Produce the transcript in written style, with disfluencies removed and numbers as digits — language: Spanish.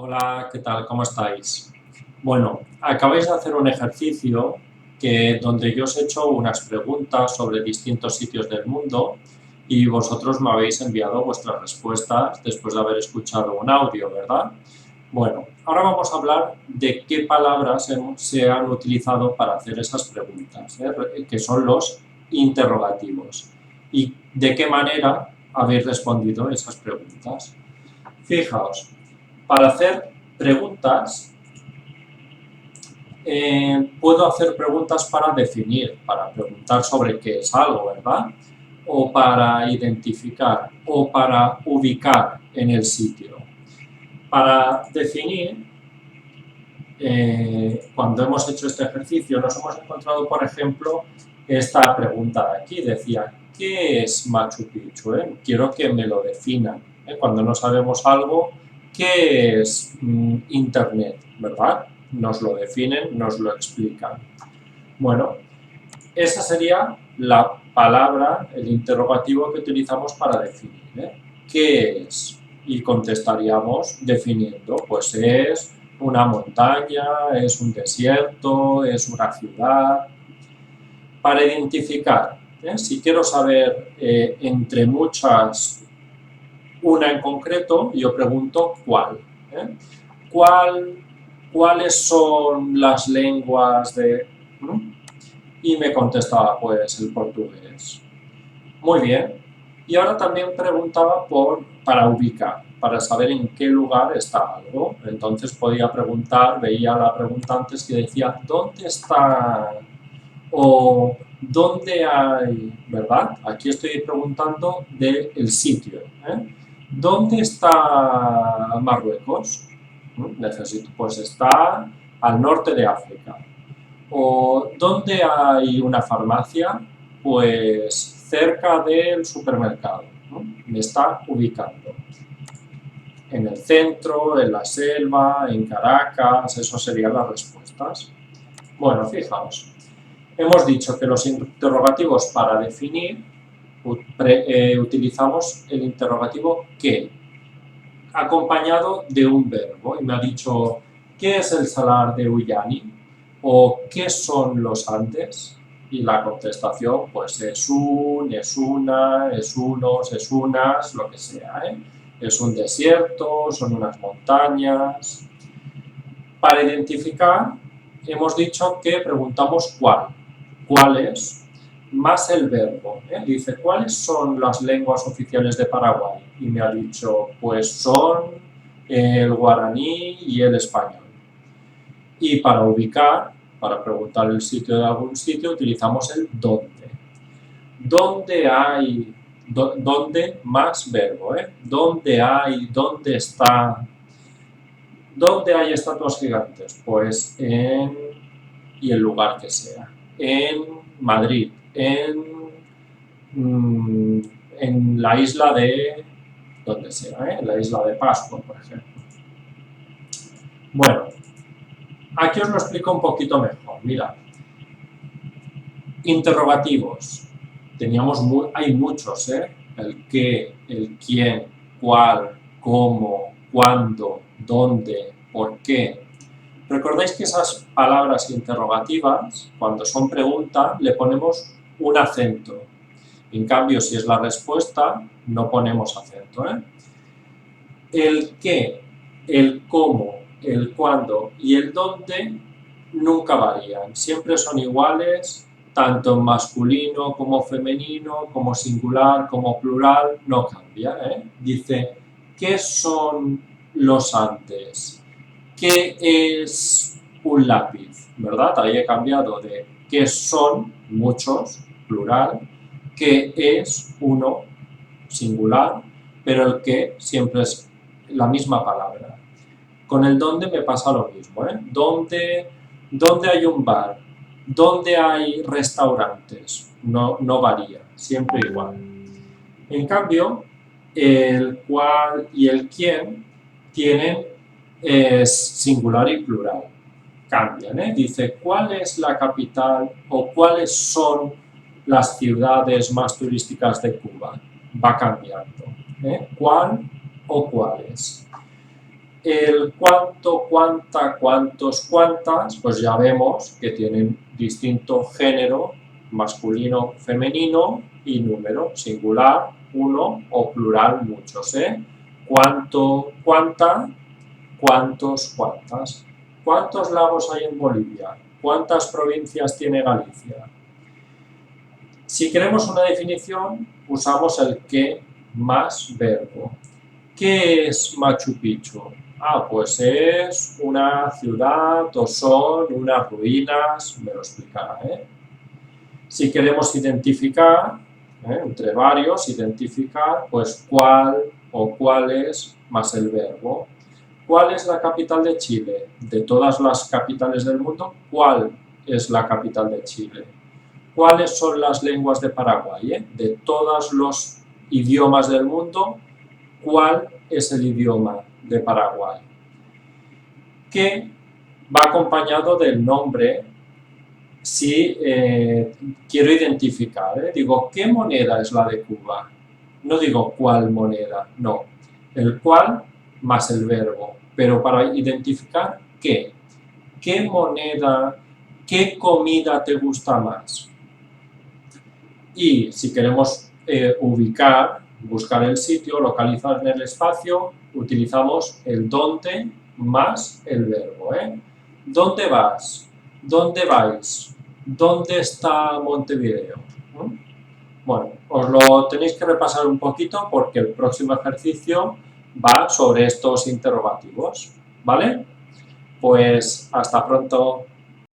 Hola, ¿qué tal? ¿Cómo estáis? Bueno, acabáis de hacer un ejercicio donde yo os he hecho unas preguntas sobre distintos sitios del mundo y vosotros me habéis enviado vuestras respuestas después de haber escuchado un audio, ¿verdad? Bueno, ahora vamos a hablar de qué palabras se han utilizado para hacer esas preguntas, que son los interrogativos, y de qué manera habéis respondido esas preguntas. Fijaos, para hacer preguntas, puedo hacer preguntas para definir, para preguntar sobre qué es algo, ¿verdad? O para identificar, o para ubicar en el sitio. Para definir, cuando hemos hecho este ejercicio, nos hemos encontrado, por ejemplo, esta pregunta de aquí. Decía, ¿qué es Machu Picchu? Quiero que me lo definan. Cuando no sabemos algo, ¿qué es Internet? ¿Verdad? Nos lo definen, nos lo explican. Bueno, esa sería la palabra, el interrogativo que utilizamos para definir. ¿Qué es? Y contestaríamos definiendo, pues es una montaña, es un desierto, es una ciudad. Para identificar, si quiero saber entre muchas una en concreto, yo pregunto cuál. ¿Cuál ¿Cuáles son las lenguas de...? Y me contestaba, pues, el portugués. Muy bien. Y ahora también preguntaba para ubicar, para saber en qué lugar está algo. Entonces podía preguntar, veía a la pregunta antes que decía, ¿dónde está? O ¿dónde hay? ¿Verdad? Aquí estoy preguntando del sitio. ¿Dónde está Marruecos? Necesito, pues está al norte de África. ¿O dónde hay una farmacia? Pues cerca del supermercado. Me está ubicando. En el centro, en la selva, en Caracas, esas serían las respuestas. Bueno, fijaos. Hemos dicho que los interrogativos para definir utilizamos el interrogativo ¿qué? Acompañado de un verbo. Y me ha dicho, ¿qué es el Salar de Uyuni? ¿O qué son los Andes? Y la contestación, pues es es una, es unos, es unas, lo que sea. Es un desierto, son unas montañas. Para identificar, hemos dicho que preguntamos cuál. ¿Cuáles? Más el verbo. Dice, ¿cuáles son las lenguas oficiales de Paraguay? Y me ha dicho, pues son el guaraní y el español. Y para ubicar, para preguntar el sitio de algún sitio, utilizamos el dónde. ¿Dónde hay? ¿Dónde? Más verbo. ¿Dónde hay? ¿Dónde está? ¿Dónde hay estatuas gigantes? Pues y el lugar que sea. En Madrid, en la isla de, donde sea, en la isla de Pascua, por ejemplo. Bueno, aquí os lo explico un poquito mejor. Mira, interrogativos. Hay muchos, el qué, el quién, cuál, cómo, cuándo, dónde, por qué. Recordáis que esas palabras interrogativas, cuando son pregunta, le ponemos un acento. En cambio, si es la respuesta, no ponemos acento. El qué, el cómo, el cuándo y el dónde nunca varían. Siempre son iguales, tanto en masculino como femenino, como singular, como plural, no cambia. Dice, ¿qué son los Andes? ¿Qué es un lápiz? ¿Verdad? Ahí he cambiado de qué son, muchos, plural, qué es uno, singular, pero el qué siempre es la misma palabra. Con el dónde me pasa lo mismo. ¿Dónde hay un bar? ¿Dónde hay restaurantes? No varía, siempre igual. En cambio, el cuál y el quién tienen singular y plural. Cambian, Dice, ¿cuál es la capital o cuáles son las ciudades más turísticas de Cuba? Va cambiando. ¿Cuál o cuáles? El cuánto, cuánta, cuántos, cuántas, pues ya vemos que tienen distinto género, masculino, femenino y número, singular, uno o plural, muchos, ¿eh? Cuánto, cuánta, cuántos, cuántas. ¿Cuántos lagos hay en Bolivia? ¿Cuántas provincias tiene Galicia? Si queremos una definición, usamos el qué más verbo. ¿Qué es Machu Picchu? Pues es una ciudad o son unas ruinas, me lo explicará, ¿eh? Si queremos identificar, entre varios, identificar, pues cuál o cuáles más el verbo. ¿Cuál es la capital de Chile? De todas las capitales del mundo, ¿cuál es la capital de Chile? ¿Cuáles son las lenguas de Paraguay? De todos los idiomas del mundo, ¿cuál es el idioma de Paraguay? Que va acompañado del nombre si quiero identificar. Digo, ¿qué moneda es la de Cuba? No digo cuál moneda, no. El cuál más el verbo. Pero para identificar, ¿qué? ¿Qué moneda, qué comida te gusta más? Y si queremos ubicar, buscar el sitio, localizar en el espacio, utilizamos el dónde más el verbo. ¿Dónde vas? ¿Dónde vais? ¿Dónde está Montevideo? Bueno, os lo tenéis que repasar un poquito porque el próximo ejercicio va sobre estos interrogativos, ¿vale? Pues hasta pronto.